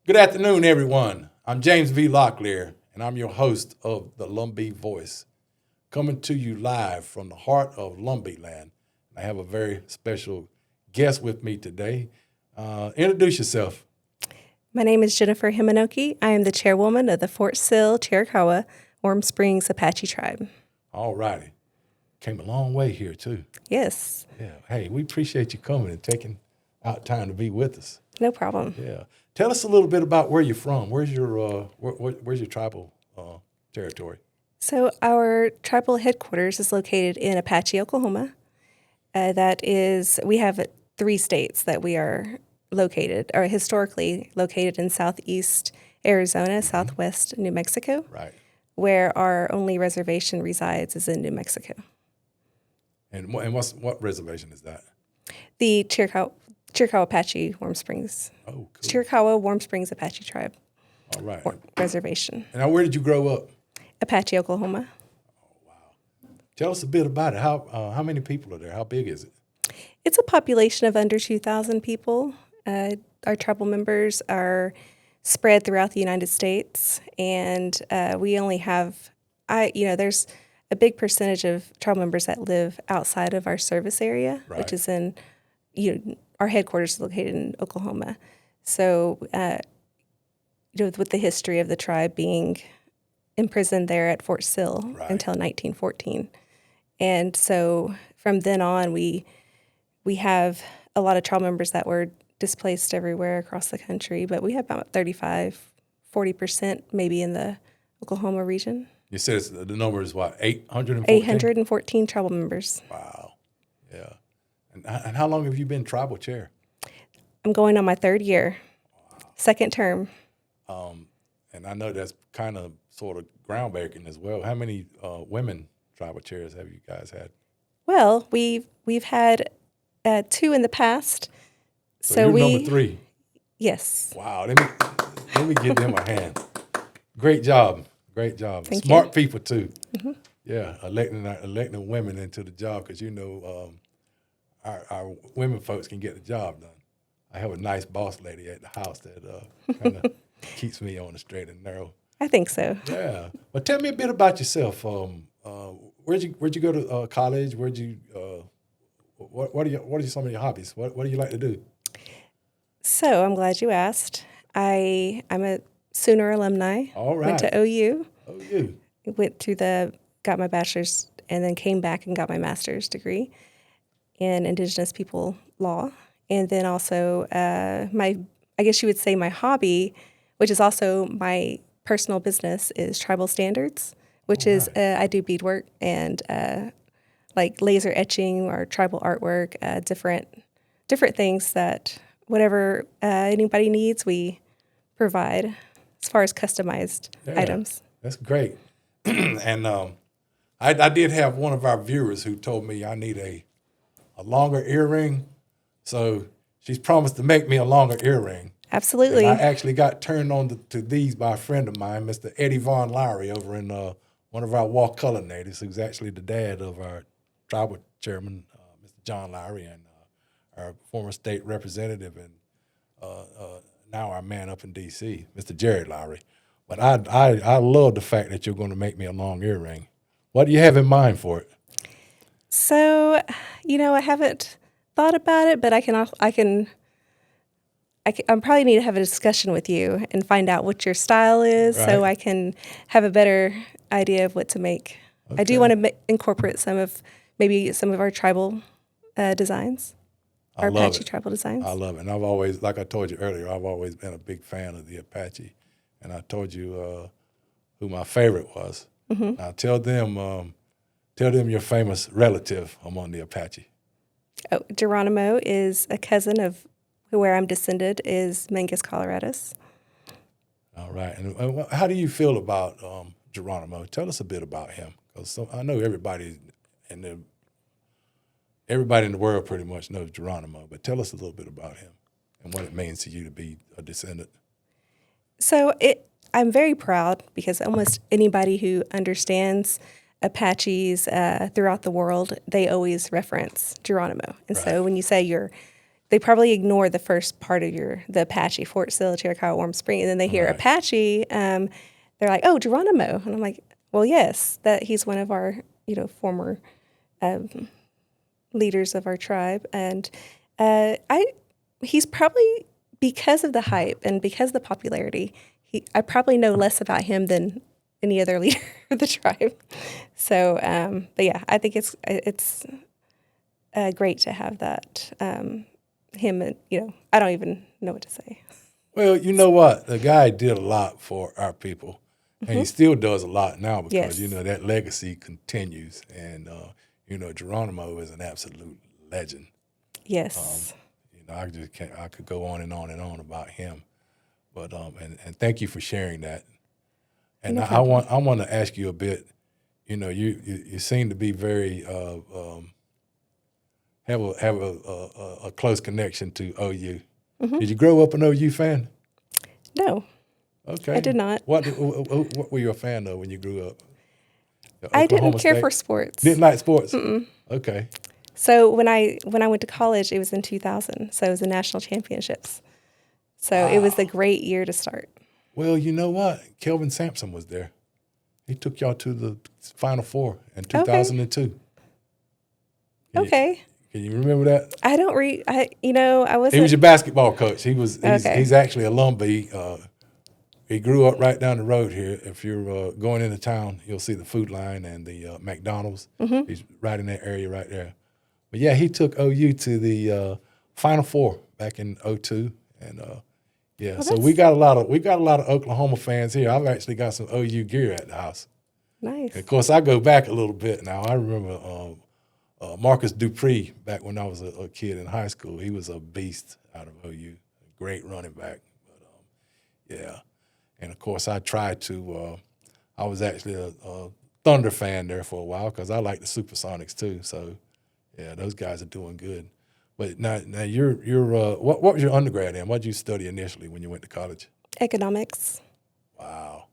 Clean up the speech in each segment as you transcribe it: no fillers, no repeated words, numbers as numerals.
Good afternoon, everyone. I'm James V. Locklear, and I'm your host of the Lumbee Voice, coming to you live from the heart of Lumbee land. I have a very special guest with me today. Introduce yourself. My name is Jennifer Heminokeky. I am the chairwoman of the Fort Sill Chiricahua Warm Springs Apache Tribe. All righty. Came a long way here, too. Yes. Yeah. Hey, we appreciate you coming and taking out time to be with us. No problem. Yeah. Tell us a little bit about where you're from. Where's your tribal territory? So our tribal headquarters is located in Apache, Oklahoma. We have 3 states that we are located, or historically located in southeast Arizona, southwest New Mexico, Right. where our only reservation resides is in New Mexico. And what reservation is that? The Chiricahua Apache Warm Springs. Oh, cool. Chiricahua Warm Springs Apache Tribe All right. Reservation. And now, where did you grow up? Apache, Oklahoma. Tell us a bit about it. How many people are there? How big is it? It's a population of under 2,000 people. Our tribal members are spread throughout the United States, and we only have, there's a big percentage of tribal members that live outside of our service area, Right. which is in, our headquarters is located in Oklahoma. So, with the history of the tribe being imprisoned there at Fort Sill Right. until 1914. And so from then on, we have a lot of tribal members that were displaced everywhere across the country, but we have about 35-40% maybe in the Oklahoma region. You said the number is what, 814? 814 tribal members. Wow. Yeah. And how long have you been tribal chair? I'm going on my 3rd year, second term. And I know that's kind of sort of groundbreaking as well. How many women tribal chairs have you guys had? Well, we've had 2 in the past. So you're number 3. Yes. Wow. Let me give them a hand. Great job. Great job. Thank Smart you. people too. Mm-hmm. Yeah, electing women into the job because our women folks can get the job done. I have a nice boss lady at the house that kind of keeps me on the straight and narrow. I think so. Yeah. But tell me a bit about yourself. Where'd you go to college? What are some of your hobbies? What do you like to do? So I'm glad you asked. I'm a Sooner alumni. All right. Went to OU. OU. Got my bachelor's, and then came back and got my master's degree in Indigenous Peoples Law. And then also I guess you would say my hobby, which is also my personal business, is tribal standards, which is I do beadwork and like laser etching or tribal artwork, different things that whatever anybody needs, we provide as far as customized items. That's great. And I did have one of our viewers who told me I need a longer earring. So she's promised to make me a longer earring. Absolutely. And I actually got turned on to these by a friend of mine, Mr. Eddie Von Lowry, over in one of our walk color natives, who's actually the dad of our tribal chairman, Mr. John Lowry, and our former state representative and now our man up in D.C., Mr. Jared Lowry. But I love the fact that you're going to make me a long earring. What do you have in mind for it? So, I haven't thought about it, but I probably need to have a discussion with you and find out what your style is, Right. so I can have a better idea of what to make. Okay. I do want to incorporate some of our tribal designs, our Apache tribal designs. I love it. And I've always, like I told you earlier, I've always been a big fan of the Apache. And I told you who my favorite was. Mm-hmm. Now tell them your famous relative among the Apache. Oh, Geronimo is a cousin of where I'm descended, is Mengus Coloradus. All right. And how do you feel about Geronimo? Tell us a bit about him. Because I know everybody in the world pretty much knows Geronimo, but tell us a little bit about him and what it means to you to be a descendant. So I'm very proud because almost anybody who understands Apaches throughout the world, they always reference Geronimo. And so when you say they probably ignore the first part of the Apache, Fort Sill, Chiricahua, Warm Spring, and then they hear Apache. They're like, "Oh, Geronimo," and I'm like, "Well, yes, that he's one of our former leaders of our tribe, and he's probably, because of the hype and because of the popularity, I probably know less about him than any other leader of the tribe. So, but yeah, I think it's great to have that him. I don't even know what to say. Well, you know what? The guy did a lot for our people, and he still does a lot now because, Yes. that legacy continues. And, Geronimo is an absolute legend. Yes. I could go on and on and on about him. But, and thank you for sharing that. And No I problem. want to ask you a bit, you seem to be very, have a close connection to OU. Did you grow up an OU fan? No, Okay. I did not. What were you a fan of when you grew up? I didn't Oklahoma care State? for sports. Didn't like sports? Okay. So when I went to college, it was in 2000. So it was the national championships. So it was a great year to start. Well, you know what? Kelvin Sampson was there. He took y'all to the Final Four in 2002. Okay. Can you remember that? I don't read. I wasn't. He was your basketball coach. He's Okay. actually a Lumbee. He grew up right down the road here. If you're going into town, you'll see the Food Line and the McDonald's. He's right in that area right there. But yeah, he took OU to the Final Four back in '02, and yeah. So we got a lot of Oklahoma fans here. I've actually got some OU gear at the house. Nice. And of course, I go back a little bit now. I remember Marcus Dupree back when I was a kid in high school. He was a beast out of OU, a great running back. But yeah. And of course, I tried to. I was actually a Thunder fan there for a while because I like the Supersonics too. So, yeah, those guys are doing good. But now you're what was your undergrad in? What did you study initially when you went to college? Economics. Wow.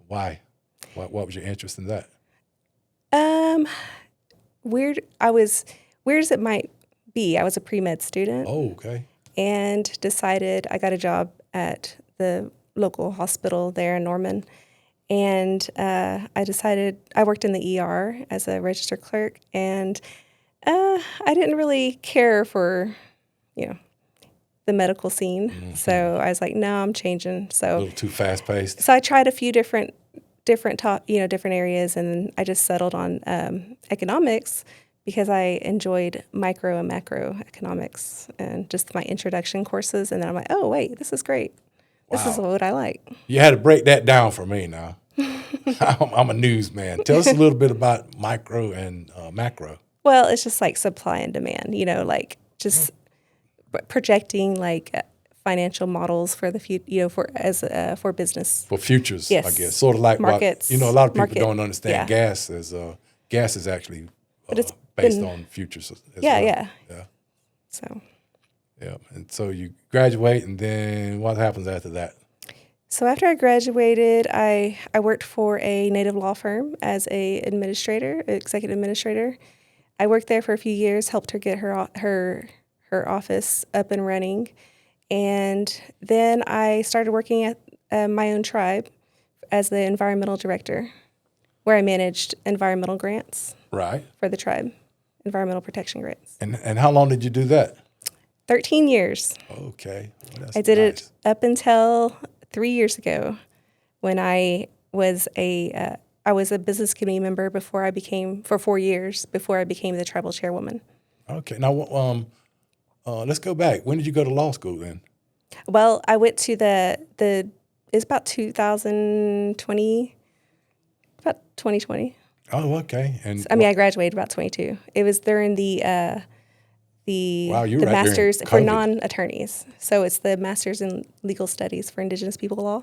Why? What was your interest in that? Weird as it might be. I was a pre-med student. Oh, okay. And decided I got a job at the local hospital there in Norman. And I decided I worked in the ER as a registered clerk, and I didn't really care for, the medical scene. So I was like, no, I'm changing. A So little too fast paced. I tried a few different different areas, and I just settled on economics because I enjoyed micro and macro economics and just my introduction courses. And then I'm like, oh wait, this is great. This is what I like. You had to break that down for me now. I'm a newsman. Tell us a little bit about micro and macro. Well, it's just like supply and demand, like just projecting like financial models for the future, for business. For futures, Yes. I guess. Sort of like Markets. a lot of people Market, don't understand yeah. gas is actually But it's based been- on futures as Yeah, well. yeah. So Yeah. And so you graduate, and then what happens after that? So after I graduated, I worked for a native law firm as a executive administrator. I worked there for a few years, helped her get her office up and running, and then I started working at my own tribe as the environmental director, where I managed environmental grants Right. for the tribe, environmental protection grants. And how long did you do that? 13 years. Okay. Well, that's I did nice. it up until 3 years ago, when I was a business committee member for 4 years before I became the tribal chairwoman. Okay. Now, let's go back. When did you go to law school then? Well, I went to it's about 2020, about 2020. Oh, okay. And I graduated about 22. It was during the Wow, you were the right during masters for COVID. non-attorneys. So it's the Masters in Legal Studies for Indigenous Peoples Law.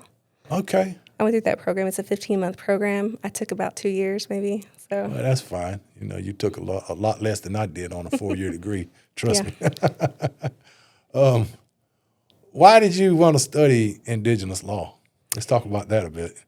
Okay. I went through that program. It's a 15-month program. I took about 2 years, maybe. So Well, that's fine. You took a lot less than I did on a 4-year degree. Trust me. Why did you want to study Indigenous law? Let's talk about that a bit.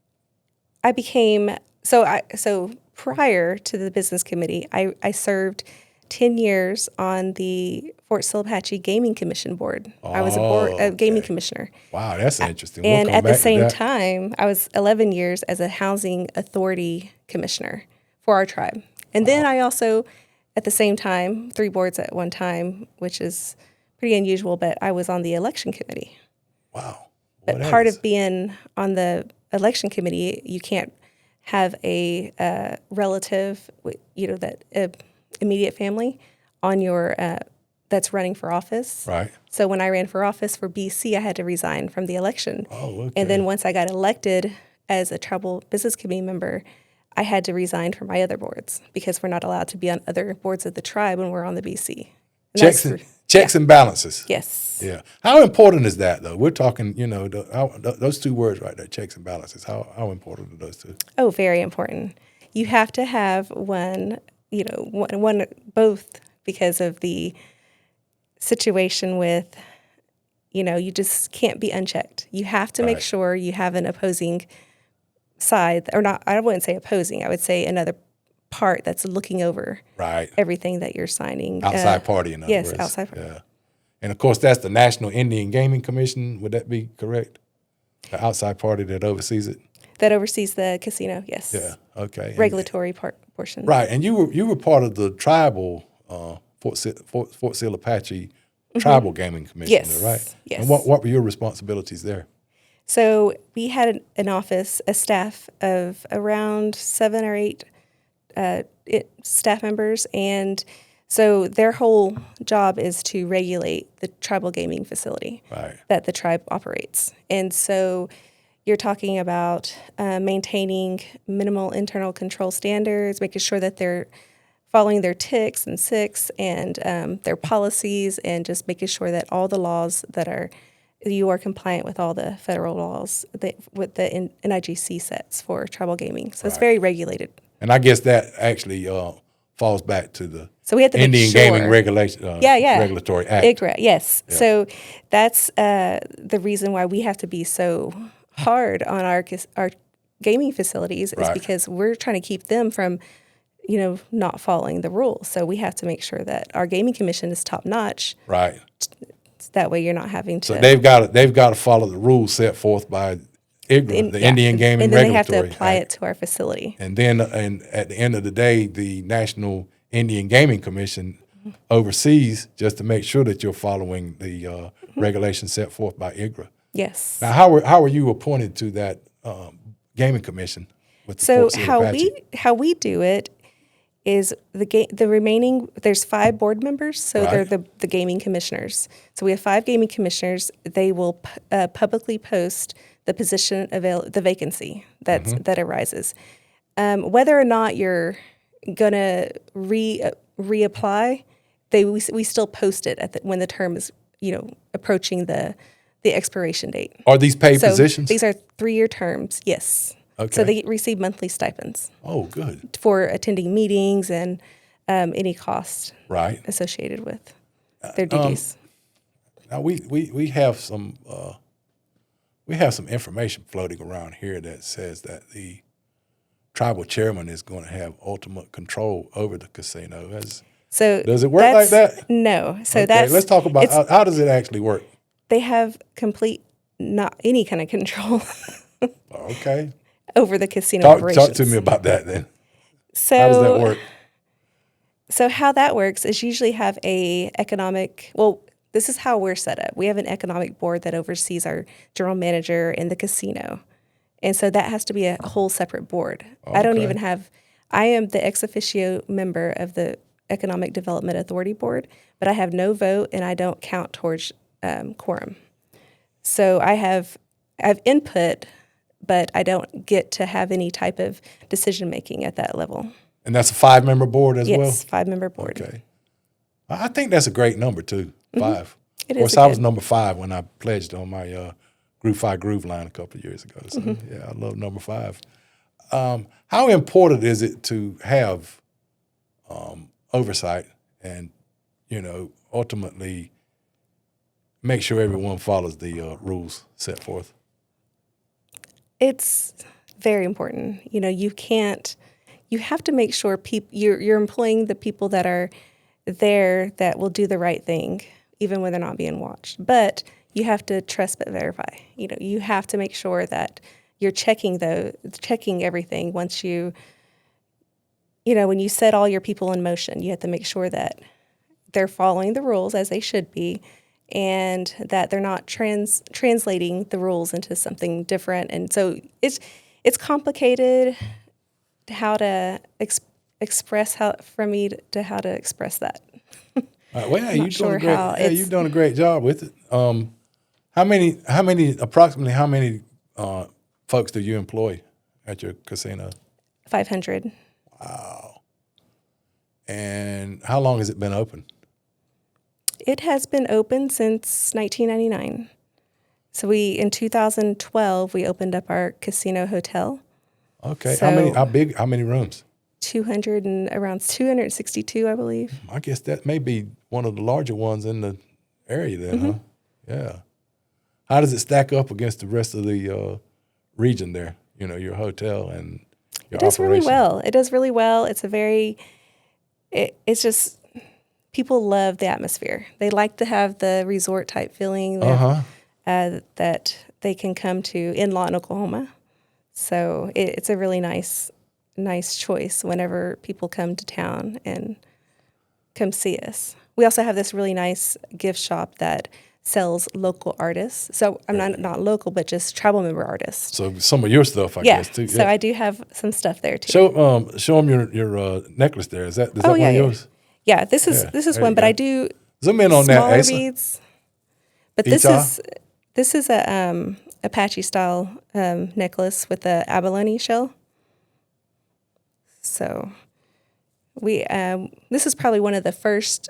I became so prior to the business committee, I served 10 years on the Fort Sill Apache Gaming Commission board. I was a gaming commissioner. Wow, that's interesting. And come at the back to same that. time, I was 11 years as a housing authority commissioner for our tribe. And then I also, at the same time, 3 boards at one time, which is pretty unusual, but I was on the election committee. Wow. But part of being on the election committee, you can't have a relative, that immediate family on your that's running for office. Right. So when I ran for office for BC, I had to resign from the election. Oh, okay. And then once I got elected as a tribal business committee member, I had to resign from my other boards because we're not allowed to be on other boards of the tribe when we're on the BC. And checks and balances. Yes. Yeah. How important is that, though? We're talking, those 2 words right there, checks and balances. How important are those 2? Oh, very important. You have to have one, both, because of the situation with, you just can't be unchecked. You have to make sure you have an opposing side, or not, I wouldn't say opposing, I would say another part that's looking over everything that you're signing. Outside party, in other words. Yes, outside party. Yeah. And, of course, that's the National Indian Gaming Commission. Would that be correct? The outside party that oversees it? That oversees the casino, yes. Yeah, okay. Regulatory portion. Right, and you were part of the tribal Fort Sill Apache Tribal Gaming Commission, Yes, right? yes. And what were your responsibilities there? So we had an office, a staff of around 7 or 8 staff members, and so their whole job is to regulate the tribal gaming facility that the tribe operates. And so you're talking about maintaining minimal internal control standards, making sure that they're following their ticks and SICs and their policies, and just making sure that all the laws you are compliant with all the federal laws with the NIGC sets for tribal gaming. So it's very regulated. And I guess that actually falls back to the Indian Gaming Regulatory Act. IGRA, yes. Yeah. So that's the reason why we have to be so hard on our gaming facilities is because we're trying to keep them from, not following the rules. So we have to make sure that our gaming commission is top notch. Right. That way you're not having to. So they've got to follow the rules set forth by IGRA, the Indian Gaming Regulatory Act. And then they have to apply it to our facility. And then at the end of the day, the National Indian Gaming Commission oversees just to make sure that you're following the regulations set forth by IGRA. Yes. Now, how were you appointed to that gaming commission with the Fort Sill Apache? how we do it is the remaining, there's 5 board members, so they're the gaming commissioners. So we have 5 gaming commissioners. They will publicly post the position the vacancy that arises. Whether or not you're gonna reapply, we still post it when the term is approaching the expiration date. Are these paid positions? These are 3-year terms. Yes. Okay. So they receive monthly stipends. Oh, good. For attending meetings and any cost associated with their duties. Now we have some information floating around here that says that the tribal chairman is going to have ultimate control over the casino. Does it work like that? No. So let's talk about how does it actually work. They have not any kind of control. Okay. Over the casino operations. Talk to me about that then. So how does that work? So how that works is usually have this is how we're set up. We have an economic board that oversees our general manager and the casino. And so that has to be a whole separate board. Okay. I am the ex officio member of the Economic Development Authority Board, but I have no vote and I don't count towards quorum. So I have input, but I don't get to have any type of decision making at that level. And that's a 5-member board as well? Yes, 5-member board. Okay. I think that's a great number too, 5. It of course, I was number 5 when I pledged on my Group 5 Groove line a couple of years ago. So yeah, I love number 5. How important is it to have oversight and, ultimately make sure everyone follows the rules set forth? It's very important. You have to make sure you're employing the people that are there that will do the right thing, even when they're not being watched. But you have to trust but verify. You have to make sure that you're checking everything once when you set all your people in motion, you have to make sure that they're following the rules as they should be, and that they're not translating the rules into something different. And so it's complicated how to express how to express that. Well, yeah, Not sure how you've done a great job with it. Approximately how many folks do you employ at your casino? 500. Wow. And how long has it been open? It has been open since 1999. So in 2012, we opened up our casino hotel. Okay. So How many rooms? around 262, I believe. I guess that may be one of the larger ones in the area then, huh? Yeah. How does it stack up against the rest of the region there? Your hotel and your It does really operation? well. It does really well. It's just, people love the atmosphere. They like to have the resort type feeling that they can come to in Lawton, Oklahoma. So it's a really nice choice whenever people come to town and come see us. We also have this really nice gift shop that sells local artists. So I'm not local, but just tribal member artists. So some of your stuff, I guess, too. So I do have some stuff there too. Show them your necklace there. Is that one of yours? Yeah, this is one, but I do zoom in on smaller that, Asa. beads. But this is a Apache style necklace with the abalone shell. So this is probably one of the first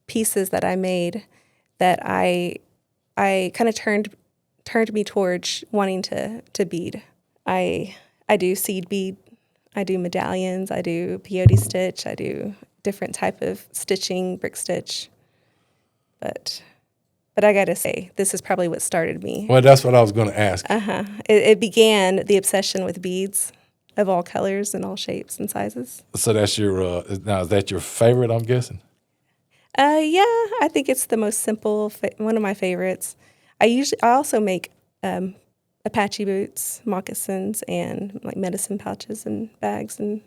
pieces that I made that I kind of turned me towards wanting to bead. I do seed bead, I do medallions, I do peyote stitch, I do different type of stitching, brick stitch. But I gotta say, this is probably what started me. Well, that's what I was going to ask. It began the obsession with beads of all colors and all shapes and sizes. So that's now is that your favorite, I'm guessing? Yeah, I think it's the most simple, one of my favorites. I also make Apache boots, moccasins, and like medicine pouches and bags and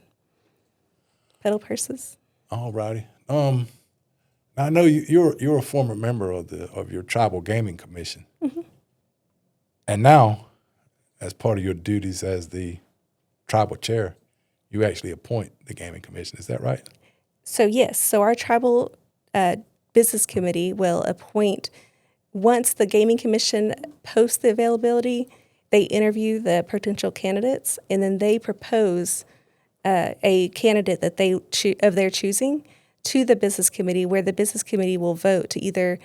pedal purses. All righty. I know you're a former member of your tribal gaming commission, and now, as part of your duties as the tribal chair, you actually appoint the gaming commission. Is that right? So yes, so our tribal business committee will appoint, once the gaming commission posts the availability, they interview the potential candidates, and then they propose a candidate that of their choosing to the business committee, where the business committee will vote to either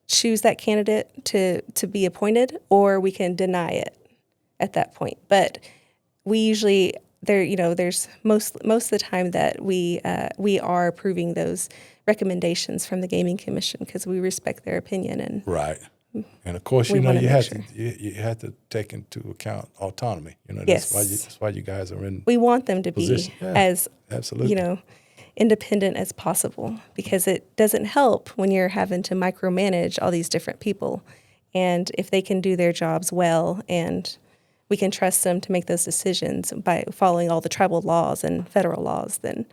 choose that candidate to be appointed, or we can deny it at that point. But we usually there's most of the time that we are approving those recommendations from the gaming commission because we respect their opinion. And right. And of course, you have to take into account autonomy. Yes. That's why you guys are in. We want them to position. be as absolutely. Independent as possible, because it doesn't help when you're having to micromanage all these different people. And if they can do their jobs well, and we can trust them to make those decisions by following all the tribal laws and federal laws, then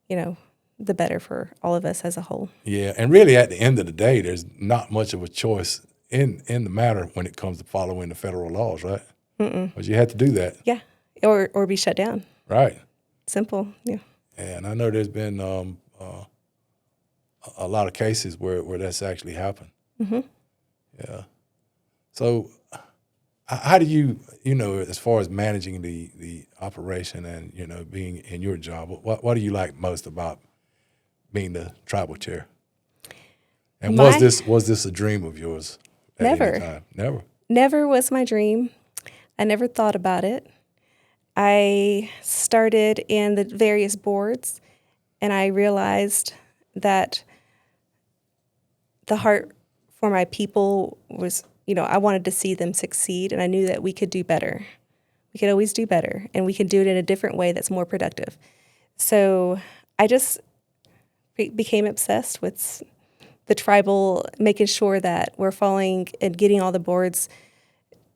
the better for all of us as a whole. Yeah, and really at the end of the day, there's not much of a choice in the matter when it comes to following the federal laws, right? Because you had to do that. Yeah, or be shut down. Right. Simple, yeah. And I know there's been a lot of cases where that's actually happened. Yeah. So how do you, as far as managing the operation and, being in your job, what do you like most about being the tribal chair? And was this a dream of yours at any time? Never. Never was my dream. I never thought about it. I started in the various boards, and I realized that the heart for my people was, I wanted to see them succeed, and I knew that we could do better. We could always do better, and we can do it in a different way that's more productive. So I just became obsessed with the tribal, making sure that we're following and getting all the boards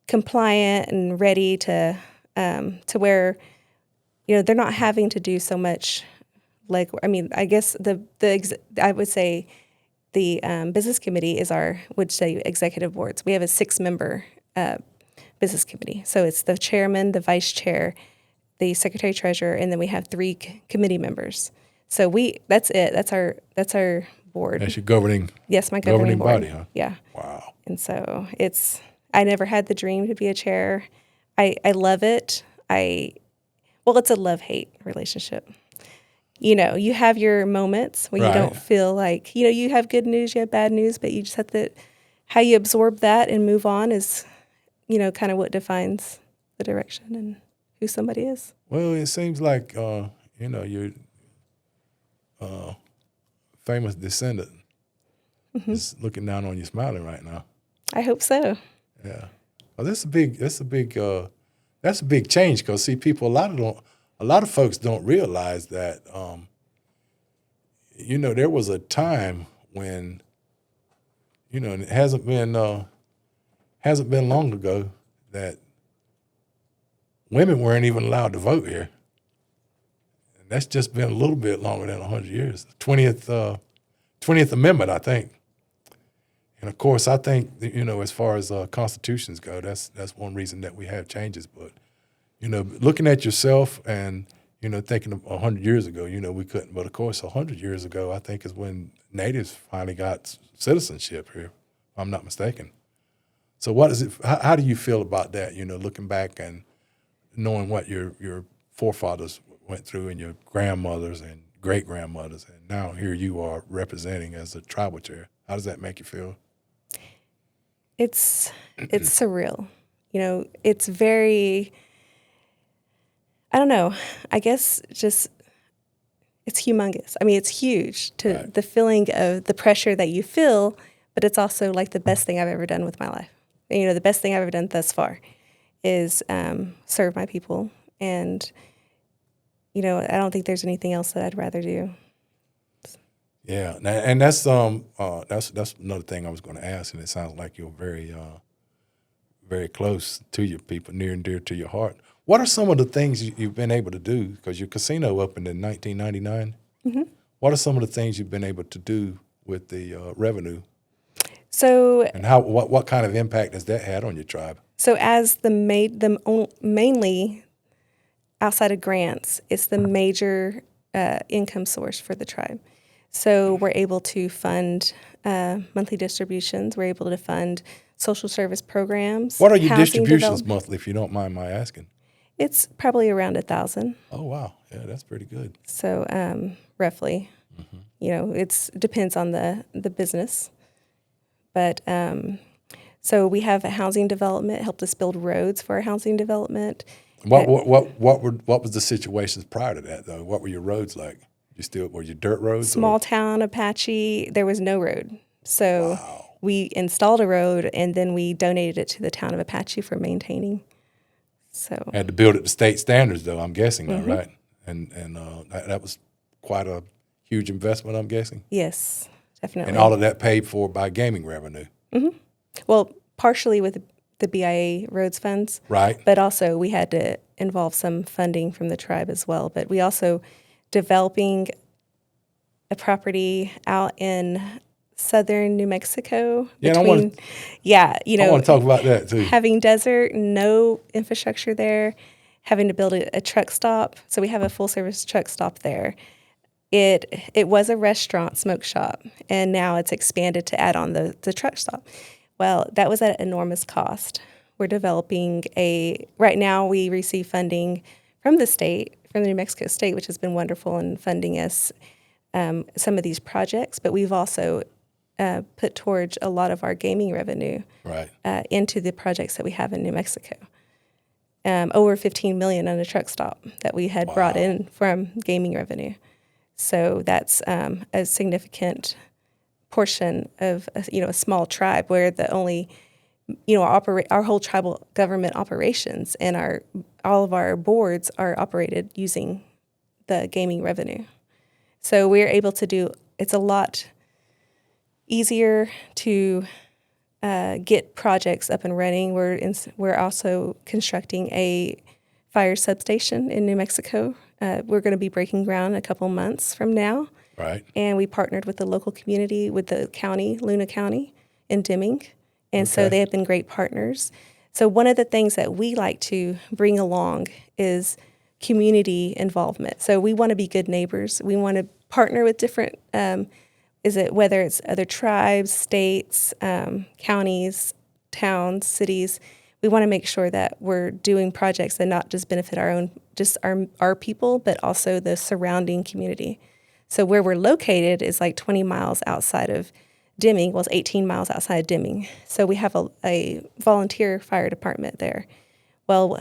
compliant and ready to where, they're not having to do so much. Like, I mean, I guess I would say the business committee would say executive boards. We have a 6-member business committee. So it's the chairman, the vice chair, the secretary treasurer, and then we have 3 committee members. So that's it. That's our board. That's your governing. Yes, my governing board. Body, huh? Yeah. Wow. And so I never had the dream to be a chair. I love it. It's a love-hate relationship. You have your moments where you don't feel like, you have good news, you have bad news, but you just have to, how you absorb that and move on is, kind of what defines the direction and who somebody is. Well, it seems like, your famous descendant is looking down on you smiling right now. I hope so. Yeah. Well, that's a big change because, see, people, a lot of folks don't realize that, there was a time when, and it hasn't been long ago that women weren't even allowed to vote here. And that's just been a little bit longer than 100 years. 20th Amendment, I think. And of course, I think, as far as constitutions go, that's one reason that we have changes. But, looking at yourself and, thinking of 100 years ago, we couldn't. But of course, 100 years ago, I think is when natives finally got citizenship here, if I'm not mistaken. So what is it? How do you feel about that, looking back and knowing what your forefathers went through and your grandmothers and great-grandmothers, and now here you are representing as a tribal chair? How does that make you feel? It's surreal. It's very, I don't know, I guess just it's humongous. I mean, it's huge to the feeling of the pressure that you feel, but it's also like the best thing I've ever done with my life. And, the best thing I've ever done thus far is serve my people. And, I don't think there's anything else that I'd rather do. Yeah, and that's another thing I was going to ask, and it sounds like you're very, very close to your people, near and dear to your heart. What are some of the things you've been able to do? Because your casino opened in 1999. Mm-hmm. What are some of the things you've been able to do with the revenue? So, and what kind of impact has that had on your tribe? So, as mainly outside of grants, it's the major income source for the tribe. So we're able to fund monthly distributions. We're able to fund social service programs. What are your distributions monthly, if you don't mind my asking? It's probably around 1,000. Oh, wow. Yeah, that's pretty good. So roughly, it depends on the business. But so we have a housing development, helped us build roads for our housing development. What was the situations prior to that, though? What were your roads like? Were you dirt roads? Small town Apache, there was no road. So we installed a road and then we donated it to the town of Apache for maintaining. So had to build it to state standards, though, I'm guessing, right? And that was quite a huge investment, I'm guessing? Yes, definitely. And all of that paid for by gaming revenue? Mm-hmm. Well, partially with the BIA roads funds. Right. But also we had to involve some funding from the tribe as well. But we also developing a property out in southern New Mexico. I want to talk about that too. Having desert, no infrastructure there, having to build a truck stop. So we have a full service truck stop there. It was a restaurant, smoke shop, and now it's expanded to add on the truck stop. Well, that was at enormous cost. We're developing right now we receive funding from the state, from the New Mexico state, which has been wonderful in funding us some of these projects, but we've also put towards a lot of our gaming revenue into the projects that we have in New Mexico. Over $15 million on a truck stop that we had brought in from gaming revenue. So that's a significant portion of a small tribe where the only our whole tribal government operations and all of our boards are operated using the gaming revenue. So we're able to do it's a lot easier to get projects up and running. We're also constructing a fire substation in New Mexico. We're going to be breaking ground a couple months from now. Right. And we partnered with the local community, with the county, Luna County in Deming. And so they have been great partners. So one of the things that we like to bring along is community involvement. So we want to be good neighbors. We want to partner with different, whether it's other tribes, states, counties, towns, cities. We want to make sure that we're doing projects that not just benefit our people, but also the surrounding community. So where we're located is like 20 miles outside of Deming. Well, it's 18 miles outside of Deming. So we have a volunteer fire department there. Well,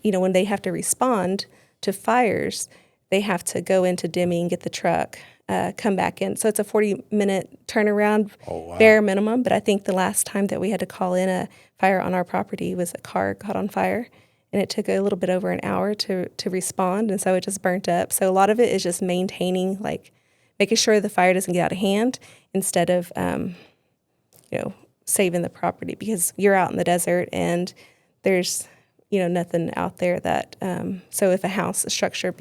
when they have to respond to fires, they have to go into Deming, get the truck, come back in. So it's a 40-minute turnaround, bare minimum. But I think the last time that we had to call in a fire on our property was a car caught on fire. And it took a little bit over an hour to respond, and so it just burnt up. So a lot of it is just maintaining, making sure the fire doesn't get out of hand instead of, saving the property, because you're out in the desert and there's, nothing out there that. So if a structure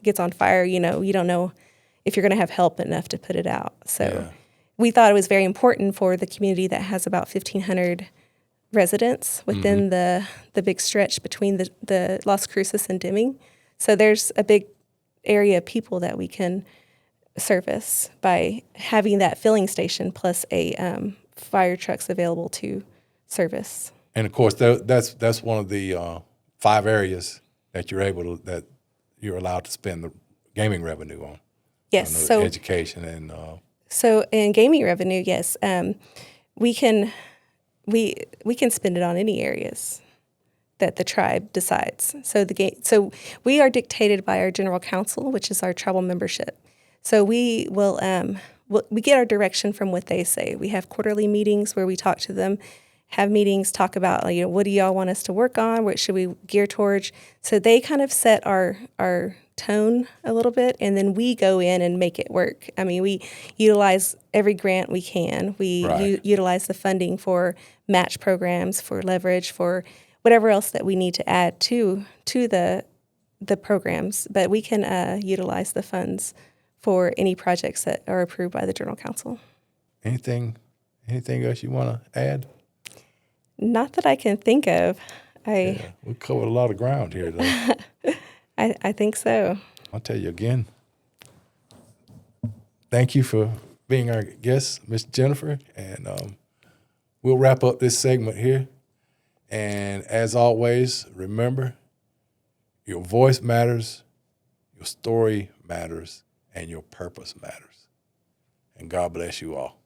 gets on fire, you don't know if you're going to have help enough to put it out. So we thought it was very important for the community that has about 1,500 residents within the big stretch between the Las Cruces and Deming. So there's a big area of people that we can service by having that filling station plus a fire trucks available to service. And of course, that's one of the 5 areas that you're allowed to spend the gaming revenue on. Yes, so education and. So in gaming revenue, yes, we can spend it on any areas that the tribe decides. So we are dictated by our general council, which is our tribal membership. So we will we get our direction from what they say. We have quarterly meetings where we talk to them, have meetings, talk about what do y'all want us to work on, what should we gear towards. So they kind of set our tone a little bit, and then we go in and make it work. I mean, we utilize every grant we can. We utilize the funding for match programs, for leverage, for whatever else that we need to add to the programs. But we can utilize the funds for any projects that are approved by the General Council. Anything else you want to add? Not that I can think of. We covered a lot of ground here, though. I think so. I'll tell you again. Thank you for being our guest, Miss Jennifer, and we'll wrap up this segment here. And as always, remember, your voice matters, your story matters, and your purpose matters. And God bless you all.